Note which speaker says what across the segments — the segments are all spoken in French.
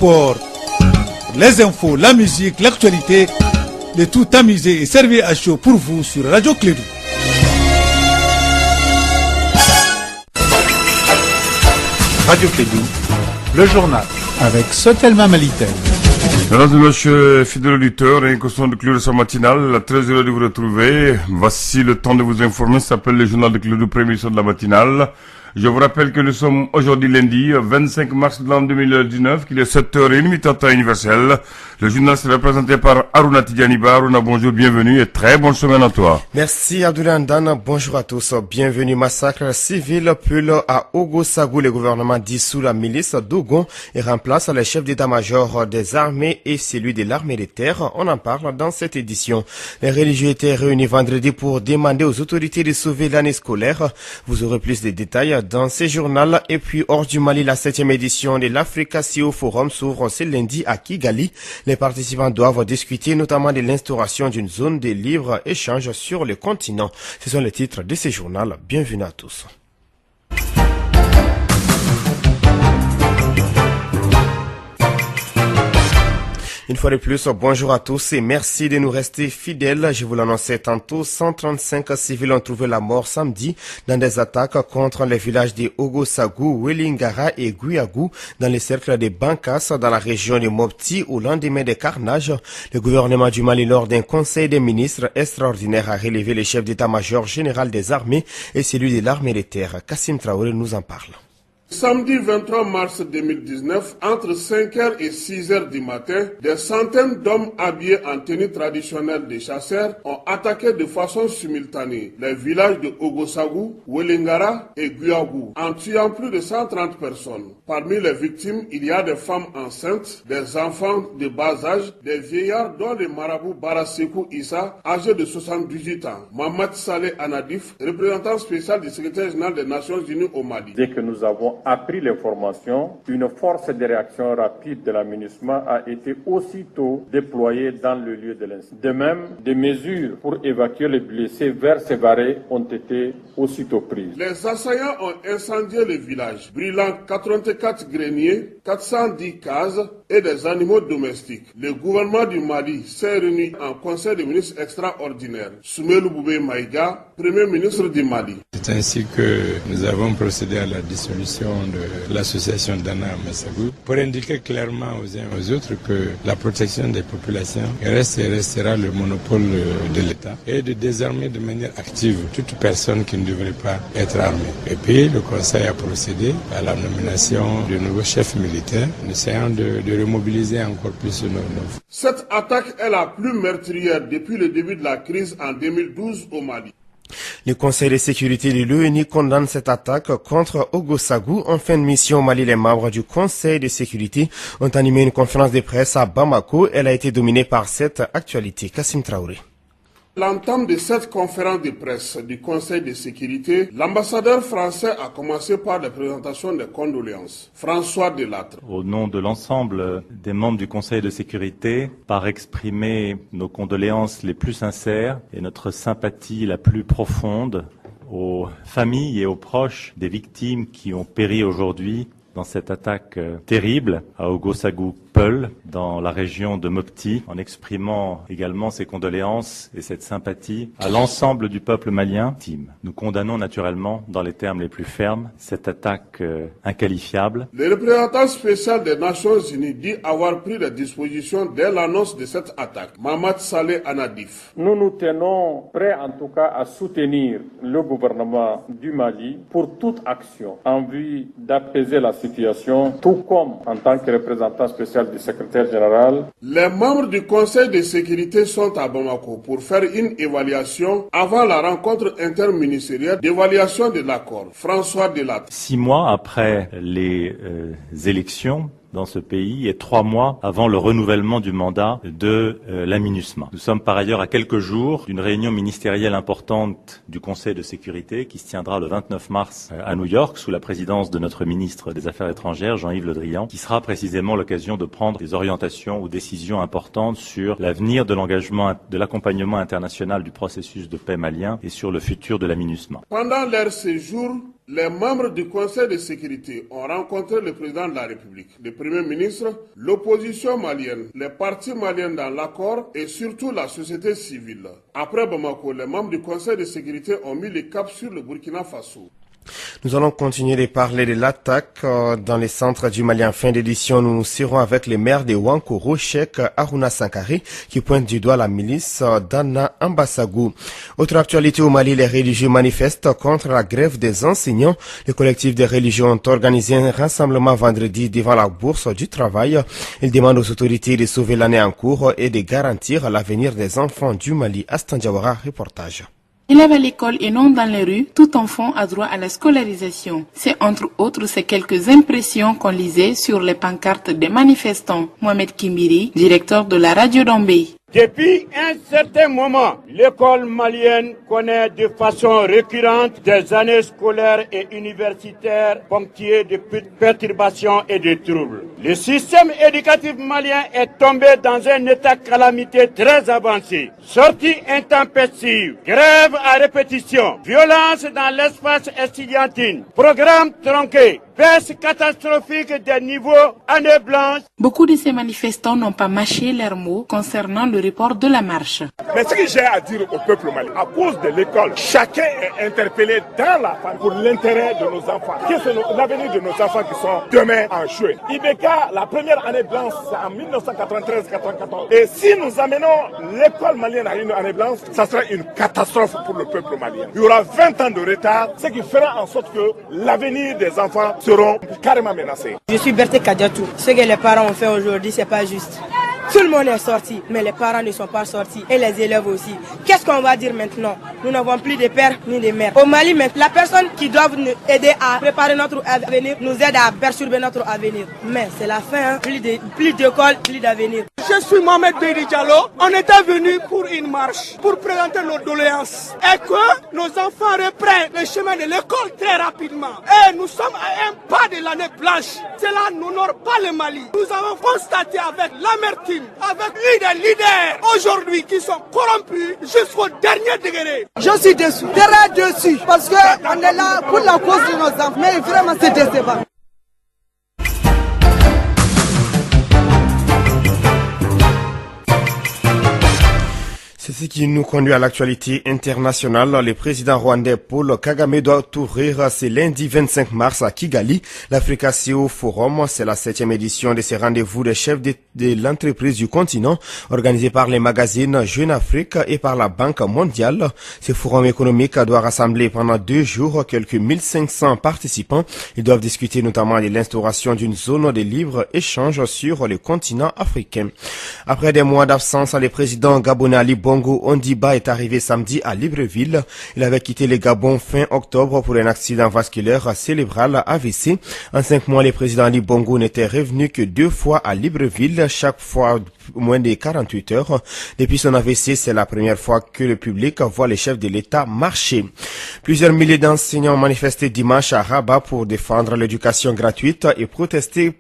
Speaker 1: sport, les infos, la musique, l'actualité, de tout amusé et servi à chaud pour vous sur Radio Clédou.
Speaker 2: Radio Clédou, le journal avec Sotelma Malitel.
Speaker 3: Mesdames et messieurs, fidèles auditeurs et consommateurs de Clédou sa matinale, très heureux de vous retrouver. Voici le temps de vous informer, ça s'appelle le journal de Clédou, première édition de la matinale. Je vous rappelle que nous sommes aujourd'hui lundi 25 mars de l'an 2019, qu'il est 7h30 temps universel. Le journal sera présenté par Aruna Tidjaniba. Aruna, bonjour, bienvenue et très bonne semaine à toi.
Speaker 4: Merci Abdoulaye Andane, bonjour à tous. Bienvenue. Massacre civil Pul à Ogo-Sagou. Le gouvernement dissout la milice d'Ogon et remplace les chefs d'état-major des armées et celui de l'armée de terre. On en parle dans cette édition. Les religieux étaient réunis vendredi pour demander aux autorités de sauver l'année scolaire. Vous aurez plus de détails dans ce journal. Et puis hors du Mali, la 7e édition de l'Africa CEO Forum s'ouvre ce lundi à Kigali. Les participants doivent discuter notamment de l'instauration d'une zone de libre-échange sur le continent. Ce sont les titres de ce journal. Bienvenue à tous. Une fois de plus, bonjour à tous et merci de nous rester fidèles. Je vous l'annonçais tantôt, 135 civils ont trouvé la mort samedi dans des attaques contre les villages de Ogo-Sagou, Welingara et Guyagou dans les cercles de Bankas dans la région de Mopti au lendemain des carnages. Le gouvernement du Mali, lors d'un conseil des ministres extraordinaire, a relevé le chef d'état-major général des armées et celui de l'armée de terre. Kassim Traoré nous en parle.
Speaker 5: Samedi 23 mars 2019, entre 5h et 6h du matin, des centaines d'hommes habillés en tenue traditionnelle des chasseurs ont attaqué de façon simultanée les villages de Ogo-Sagou, Welingara et Guyagou, en tuant plus de 130 personnes. Parmi les victimes, il y a des femmes enceintes, des enfants de bas âge, des vieillards dont le marabout Barasekou Issa, âgé de 78 ans. Mamad Saleh Anadif, représentant spécial du secrétaire général des Nations Unies au Mali.
Speaker 6: Dès que nous avons appris l'information, une force de réaction rapide de la MINUSMA a été aussitôt déployée dans le lieu de l'incident. De même, des mesures pour évacuer les blessés vers Sévaré ont été aussitôt prises.
Speaker 5: Les assaillants ont incendié le village, brûlant 84 greniers, 410 cases et des animaux domestiques. Le gouvernement du Mali s'est réuni en conseil des ministres extraordinaire. Soumelou Boubé Maïga, premier ministre du Mali.
Speaker 7: C'est ainsi que nous avons procédé à la dissolution de l'association Dana Massagou pour indiquer clairement aux uns et aux autres que la protection des populations reste et restera le monopole de l'État et de désarmer de manière active toute personne qui ne devrait pas être armée. Et puis le Conseil a procédé à la nomination de nouveaux chefs militaires, en essayant de remobiliser encore plus nos forces.
Speaker 5: Cette attaque est la plus meurtrière depuis le début de la crise en 2012 au Mali.
Speaker 4: Le Conseil de sécurité de l'ONU condamne cette attaque contre Ogo-Sagou. En fin de mission au Mali, les membres du Conseil de sécurité ont animé une conférence de presse à Bamako. Elle a été dominée par cette actualité. Kassim Traoré.
Speaker 5: L'entame de cette conférence de presse du Conseil de sécurité, l'ambassadeur français a commencé par la présentation des condoléances. François Delattre.
Speaker 8: Au nom de l'ensemble des membres du Conseil de sécurité, par exprimer nos condoléances les plus sincères et notre sympathie la plus profonde aux familles et aux proches des victimes qui ont péri aujourd'hui dans cette attaque terrible à Ogo-Sagou Peul, dans la région de Mopti, en exprimant également ses condoléances et cette sympathie à l'ensemble du peuple malien. Nous condamnons naturellement, dans les termes les plus fermes, cette attaque inqualifiable.
Speaker 5: Le représentant spécial des Nations Unies dit avoir pris les dispositions dès l'annonce de cette attaque. Mamad Saleh Anadif.
Speaker 6: Nous nous tenons prêts en tout cas à soutenir le gouvernement du Mali pour toute action en vue d'apaiser la situation, tout comme en tant que représentant spécial du secrétaire général.
Speaker 5: Les membres du Conseil de sécurité sont à Bamako pour faire une évaluation avant la rencontre interministérielle d'évaluation de l'accord. François Delattre.
Speaker 8: 6 mois après les élections dans ce pays et 3 mois avant le renouvellement du mandat de la MINUSMA. Nous sommes par ailleurs à quelques jours d'une réunion ministérielle importante du Conseil de sécurité qui se tiendra le 29 mars à New York sous la présidence de notre ministre des Affaires étrangères, Jean-Yves Le Drian, qui sera précisément l'occasion de prendre des orientations ou décisions importantes sur l'avenir de l'engagement, de l'accompagnement international du processus de paix malien et sur le futur de la MINUSMA.
Speaker 5: Pendant leur séjour, Les membres du Conseil de sécurité ont rencontré le président de la République, le Premier ministre, l'opposition malienne, les partis maliens dans l'accord et surtout la société civile. Après Bamako, les membres du Conseil de sécurité ont mis le cap sur le Burkina Faso.
Speaker 4: Nous allons continuer de parler de l'attaque dans les centres du Mali. En fin d'édition, nous serons avec les maires de Wankoro, Cheikh Aruna Sankari, qui pointe du doigt la milice d'Anna Ambassagou. Autre actualité au Mali, les religieux manifestent contre la grève des enseignants. Les collectifs des religions ont organisé un rassemblement vendredi devant la Bourse du Travail. Ils demandent aux autorités de sauver l'année en cours et de garantir l'avenir des enfants du Mali. Astan Diawara, reportage.
Speaker 9: Élèves à l'école et non dans les rues, tout enfant a droit à la scolarisation. C'est entre autres ces quelques impressions qu'on lisait sur les pancartes des manifestants. Mohamed Kimbiri, directeur de la radio d'Ambé.
Speaker 10: Depuis un certain moment, l'école malienne connaît de façon récurrente des années scolaires et universitaires ponctuées de perturbations et de troubles. Le système éducatif malien est tombé dans un état de calamité très avancé. Sorties intempestives, grèves à répétition, violence dans l'espace estudiantin, programmes tronqués, baisse catastrophique des niveaux, année blanche.
Speaker 9: Beaucoup de ces manifestants n'ont pas mâché leurs mots concernant le report de la marche.
Speaker 11: Mais ce que j'ai à dire au peuple malien, à cause de l'école, chacun est interpellé dans la famille pour l'intérêt de nos enfants. Qu'est-ce que l'avenir de nos enfants qui sont demain en jeu? Ibeka, la première année blanche, c'est en 1993-94. Et si nous amenons l'école malienne à une année blanche, ça sera une catastrophe pour le peuple malien. Il y aura 20 ans de retard, ce qui fera en sorte que l'avenir des enfants seront carrément menacés.
Speaker 12: Je suis Berté Kadiatou. Ce que les parents ont fait aujourd'hui, c'est pas juste. Tout le monde est sorti, mais les parents ne sont pas sortis et les élèves aussi. Qu'est-ce qu'on va dire maintenant? Nous n'avons plus de pères ni de mères. Au Mali, la personne qui doit nous aider à préparer notre avenir nous aide à perturber notre avenir. Mais c'est la fin, hein? Plus d'école, plus d'avenir.
Speaker 13: Je suis Mohamed Beri Diallo. On était venu pour une marche, pour présenter nos doléances. Et que nos enfants reprennent le chemin de l'école très rapidement. Et nous sommes à un pas de l'année blanche. Cela n'honore pas le Mali. Nous avons constaté avec l'amertume, avec des leaders aujourd'hui qui sont corrompus jusqu'au dernier degré.
Speaker 14: Je suis déçu, très déçu, parce qu'on est là pour la cause de nos enfants. Mais vraiment c'est décevant.
Speaker 4: C'est ce qui nous conduit à l'actualité internationale. Le président rwandais Paul Kagame doit ouvrir ce lundi 25 mars à Kigali l'Africa CEO Forum. C'est la 7e édition de ce rendez-vous des chefs de l'entreprise du continent organisé par les magazines Jeune Afrique et par la Banque mondiale. Ce forum économique doit rassembler pendant 2 jours quelques 1500 participants. Ils doivent discuter notamment de l'instauration d'une zone de libre-échange sur le continent africain. Après des mois d'absence, le président gabonais Ali Bongo Ondimba est arrivé samedi à Libreville. Il avait quitté le Gabon fin octobre pour un accident vasculaire cérébral AVC. En 5 mois, le président Ali Bongo n'était revenu que 2 fois à Libreville, chaque fois moins de 48 heures. Depuis son AVC, c'est la première fois que le public voit les chefs de l'État marcher. Plusieurs milliers d'enseignants ont manifesté dimanche à Rabat pour défendre l'éducation gratuite et protester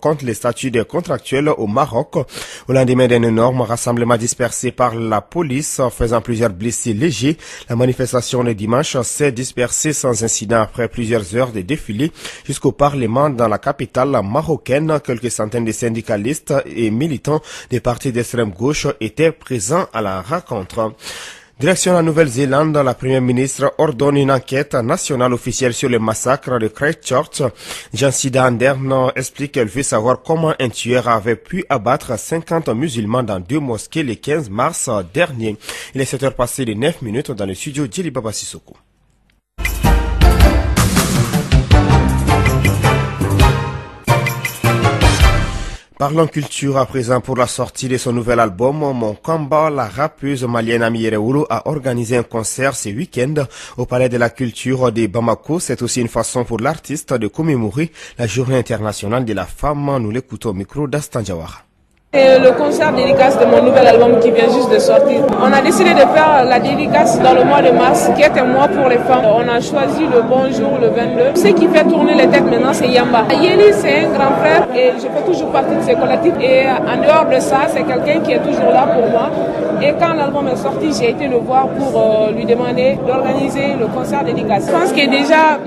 Speaker 4: contre les statuts des contractuels au Maroc. Au lendemain d'un énorme rassemblement dispersé par la police, faisant plusieurs blessés légers, la manifestation de dimanche s'est dispersée sans incident après plusieurs heures de défilé jusqu'au Parlement dans la capitale marocaine. Quelques centaines de syndicalistes et militants des partis d'extrême gauche étaient présents à la rencontre. Direction la Nouvelle-Zélande, la première ministre ordonne une enquête nationale officielle sur le massacre de Christchurch. Jacinda Ardern explique qu'elle veut savoir comment un tueur avait pu abattre 50 musulmans dans 2 mosquées le 15 mars dernier. Il est 7h passé de 9 minutes dans le studio Djilibaba Sissoko. Parlons culture à présent pour la sortie de son nouvel album. Mon combat, la rappeuse malienne Ami Yereoulou a organisé un concert ce week-end au Palais de la Culture de Bamako. C'est aussi une façon pour l'artiste de commémorer la Journée internationale de la femme. Nous l'écoutons au micro d'Astan Diawara.
Speaker 15: C'est le concert dédicace de mon nouvel album qui vient juste de sortir. On a décidé de faire la dédicace dans le mois de mars, qui est un mois pour les femmes. On a choisi le bon jour, le 22. Ce qui fait tourner les têtes maintenant, c'est Yamba. Yeli, c'est un grand frère et je fais toujours partie de ses collectifs. Et en dehors de ça, c'est quelqu'un qui est toujours là pour moi. Et quand l'album est sorti, j'ai été le voir pour lui demander d'organiser le concert dédicace. Je pense que déjà,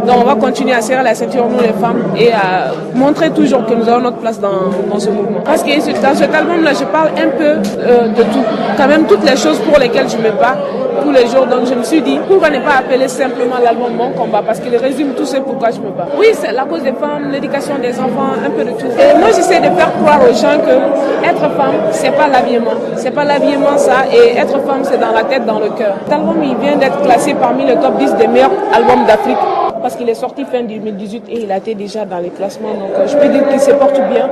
Speaker 15: on va continuer à serrer la ceinture, nous les femmes, et à montrer toujours que nous avons notre place dans ce mouvement. Parce que dans cet album-là, je parle un peu de tout. Quand même, toutes les choses pour lesquelles je me bats tous les jours. Donc, je me suis dit, pourquoi ne pas appeler simplement l'album Mon Combat? Parce qu'il résume tout ce pourquoi je me bats. Oui, c'est la cause des femmes, l'éducation des enfants, un peu de tout. Et moi, j'essaie de faire croire aux gens que être femme, c'est pas l'habillement. C'est pas l'habillement, ça. Et être femme, c'est dans la tête, dans le cœur. Cet album, il vient d'être classé parmi le top 10 des meilleurs albums d'Afrique. Parce qu'il est sorti fin 2018 et il a été déjà dans les classements. Donc, je peux dire qu'il se porte bien.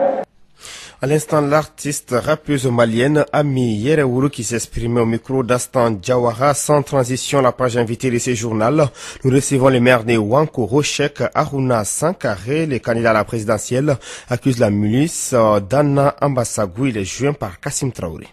Speaker 4: À l'instant, l'artiste rappeuse malienne Ami Yerewourou qui s'exprimait au micro d'Astan Diawara. Sans transition, la page invitée de ce journal. Nous recevons le maire de Ouankoro, Cheikh Aruna Sankaré. Le candidat à la présidentielle accuse la milice d'Anna Ambassagou. Il est joint par Kassim Traoré.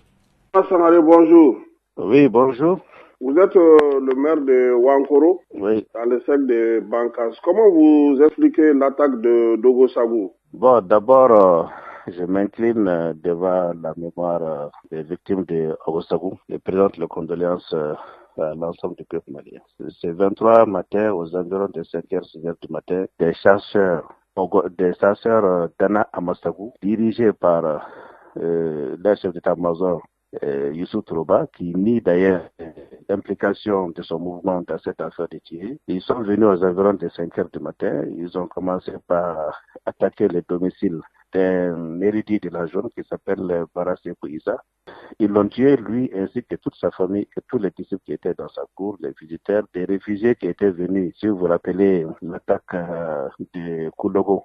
Speaker 5: Sankaré, bonjour.
Speaker 16: Oui, bonjour.
Speaker 5: Vous êtes le maire de Ouankoro,
Speaker 16: oui,
Speaker 5: dans le secteur de Bankas. Comment vous expliquez l'attaque de Dogo Sagou?
Speaker 16: Bon, d'abord, je m'incline devant la mémoire des victimes de Ogosagou et présente les condoléances à l'ensemble du peuple malien. C'est 23 matin, aux environs de 5h, 6h du matin, des chasseurs d'Anna Ambassagou, dirigés par le chef d'état-major Youssou Tourouba, qui nie d'ailleurs l'implication de son mouvement dans cette affaire de Thierry. Ils sont venus aux environs de 5h du matin. Ils ont commencé par attaquer le domicile d'un érudit de la zone qui s'appelle Barassé Pouissa. Ils l'ont tué, lui, ainsi que toute sa famille et tous les disciples qui étaient dans sa cour, les visiteurs, des réfugiés qui étaient venus. Si vous vous rappelez l'attaque de Koulogo,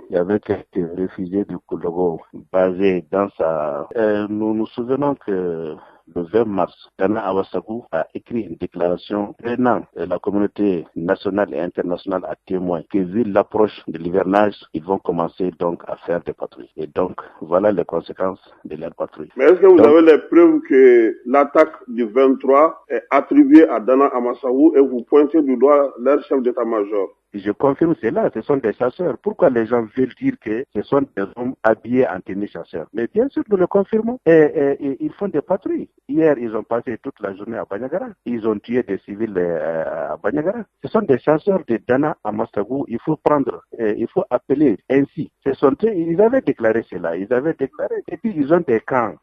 Speaker 16: il y avait quelques réfugiés de Koulogo basés dans sa... nous nous souvenons que le 20 mars, Dana Awasagou a écrit une déclaration prenant la communauté nationale et internationale à témoin que vu l'approche de l'hivernage, ils vont commencer donc à faire des patrouilles. Et donc, voilà les conséquences de leur patrouille.
Speaker 5: Mais est-ce que vous avez les preuves que l'attaque du 23 est attribuée à Dana Ambassagou et vous pointez du doigt leur chef d'état-major?
Speaker 16: Je confirme cela, ce sont des chasseurs. Pourquoi les gens veulent dire que ce sont des hommes habillés en tenue chasseurs? Mais bien sûr, nous le confirmons. Et ils font des patrouilles. Hier, ils ont passé toute la journée à Banyagara. Ils ont tué des civils à Banyagara. Ce sont des chasseurs de Dana Ambassagou. Il faut prendre, il faut appeler ainsi. Ils avaient déclaré cela. Ils avaient déclaré. Et puis, ils ont des camps.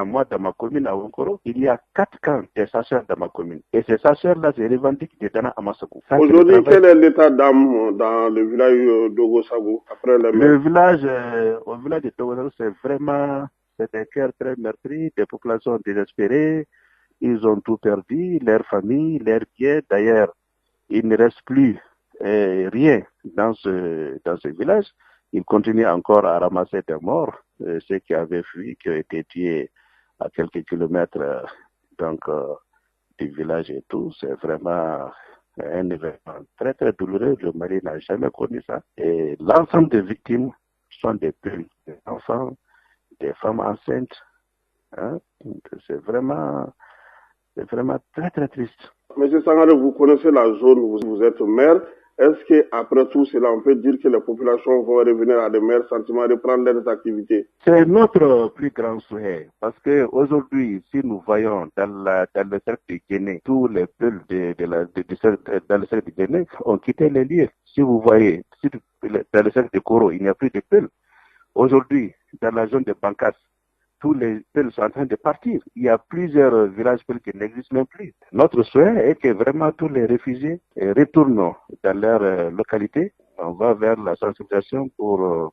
Speaker 16: Moi, dans ma commune à Ouankoro, il y a 4 camps des chasseurs dans ma commune. Et ces chasseurs-là se revendiquent de Dana Ambassagou.
Speaker 5: Aujourd'hui, quel est l'état d'âme dans le village d'Ogosagou après le
Speaker 16: village de Dogosagou, c'est un cœur très meurtri, des populations désespérées. Ils ont tout perdu, leur famille, leurs biens. D'ailleurs, il ne reste plus rien dans ce village. Ils continuent encore à ramasser des morts, ceux qui avaient fui, qui ont été tués à quelques kilomètres du village et tout. C'est vraiment un événement très très douloureux. Le Mali n'a jamais connu ça. Et l'ensemble des victimes sont des peuls, des enfants, des femmes enceintes. Hein? C'est vraiment très très triste.
Speaker 5: Monsieur Sangaré, vous connaissez la zone où vous êtes maire. Est-ce qu'après tout cela, on peut dire que les populations vont revenir à des meilleurs sentiments, reprendre leurs activités?
Speaker 16: C'est notre plus grand souhait. Parce que aujourd'hui, si nous voyons dans le cercle de Guinée, tous les peuples dans le cercle de Guinée ont quitté les lieux. Si vous voyez, dans le cercle de Koro, il n'y a plus de peuples. Aujourd'hui, dans la zone de Bankas, tous les peuples sont en train de partir. Il y a plusieurs villages qui n'existent même plus. Notre souhait est que vraiment tous les réfugiés retournent dans leur localité. On va vers la sensibilisation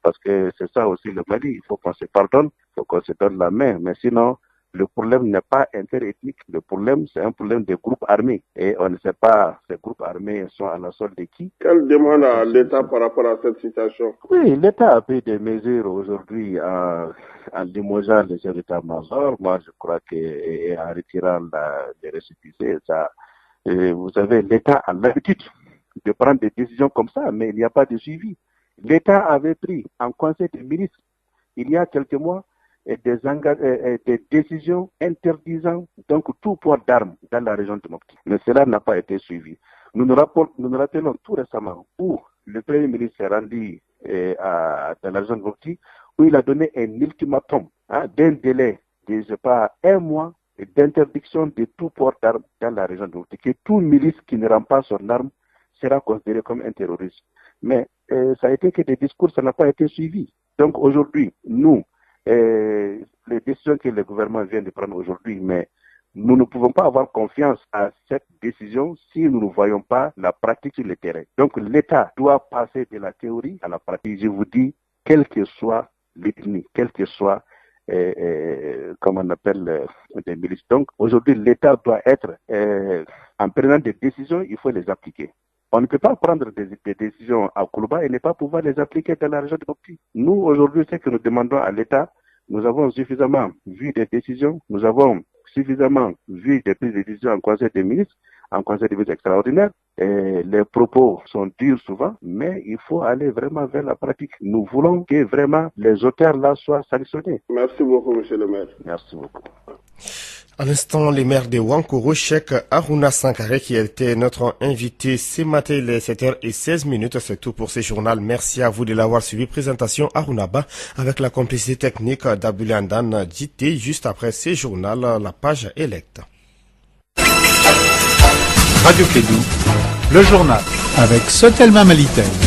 Speaker 16: parce que c'est ça aussi le Mali. Il faut qu'on se pardonne, il faut qu'on se donne la main. Mais sinon, le problème n'est pas interethnique. Le problème, c'est un problème de groupes armés. Et on ne sait pas, ces groupes armés sont à la solde de qui.
Speaker 5: Quelle demande à l'État par rapport à cette situation?
Speaker 16: Oui, l'État a pris des mesures aujourd'hui en limogeant les chefs d'état-major. Moi, je crois qu'en retirant les récépissés, vous savez, l'État a l'habitude de prendre des décisions comme ça, mais il n'y a pas de suivi. L'État avait pris en conseil des ministres, il y a quelques mois, des décisions interdisant donc tout port d'armes dans la région de Mopti. Mais cela n'a pas été suivi. Nous nous rappelons tout récemment où le Premier ministre s'est rendu dans la région de Mopti, où il a donné un ultimatum d'un délai de, je sais pas, 1 mois d'interdiction de tout port d'armes dans la région de Mopti, que tout milice qui ne rend pas son arme sera considéré comme un terroriste. Mais ça a été que des discours, ça n'a pas été suivi. Donc aujourd'hui, nous, les décisions que le gouvernement vient de prendre aujourd'hui, mais nous ne pouvons pas avoir confiance à cette décision si nous ne voyons pas la pratique sur le terrain. Donc l'État doit passer de la théorie à la pratique. Je vous dis, quelle que soit l'ethnie, quel que soit, comme on appelle, des milices. Donc aujourd'hui, l'État doit être, en prenant des décisions, il faut les appliquer. On ne peut pas prendre des décisions à Koulouba et ne pas pouvoir les appliquer dans la région de Mopti. Nous, aujourd'hui, ce que nous demandons à l'État, nous avons suffisamment vu des décisions, nous avons suffisamment vu des prises de décision en Conseil des ministres, en Conseil des ministres extraordinaire. Les propos sont durs souvent, mais il faut aller vraiment vers la pratique. Nous voulons que vraiment les auteurs là soient sanctionnés.
Speaker 5: Merci beaucoup, monsieur le maire.
Speaker 16: Merci beaucoup.
Speaker 4: À l'instant, le maire de Wankoro, Cheikh Aruna Sankare, qui était notre invité ce matin, il est 7h16. C'est tout pour ce journal. Merci à vous de l'avoir suivi. Présentation Arunaba avec la complicité technique d'Abulandan JT. Juste après ce journal, la page Elect.
Speaker 2: Radio Kédou, le journal avec Sotelma Malitel.